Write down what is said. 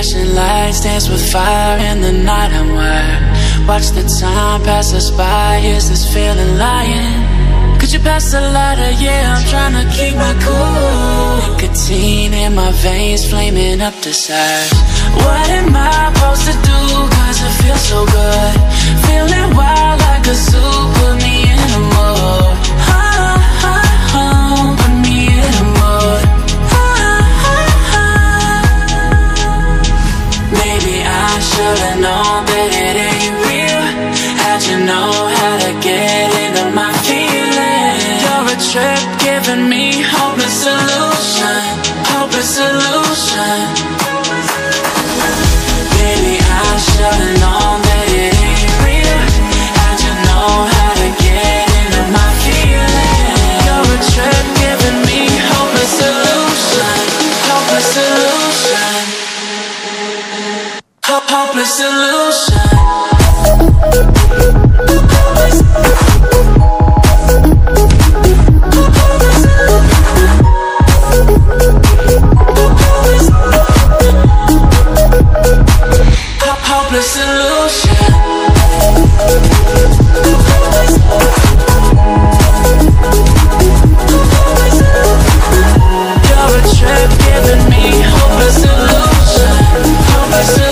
Flashing lights dance with fire in the night. I'm wired. Watch the time pass us by. Is this feeling lying? Could you pass the lighter? Yeah, I'm trying to keep my cool. Nicotine in my veins, flaming up desires. What am I supposed to do? Cause it feels so good. Feeling wild like a zoo. Put me in a mood. Put me in a mood. Maybe I should've known that it ain't real. How'd you know how to get into my feelings? You're a trip giving me hopeless solution. Hopeless solution. Maybe I should've known that it ain't real. How'd you know how to get into my feelings? You're a trip giving me hopeless solution. Hopeless solution. Hopeless solution. Hopeless solution. You're a trip giving me hopeless solution. Hopeless solution.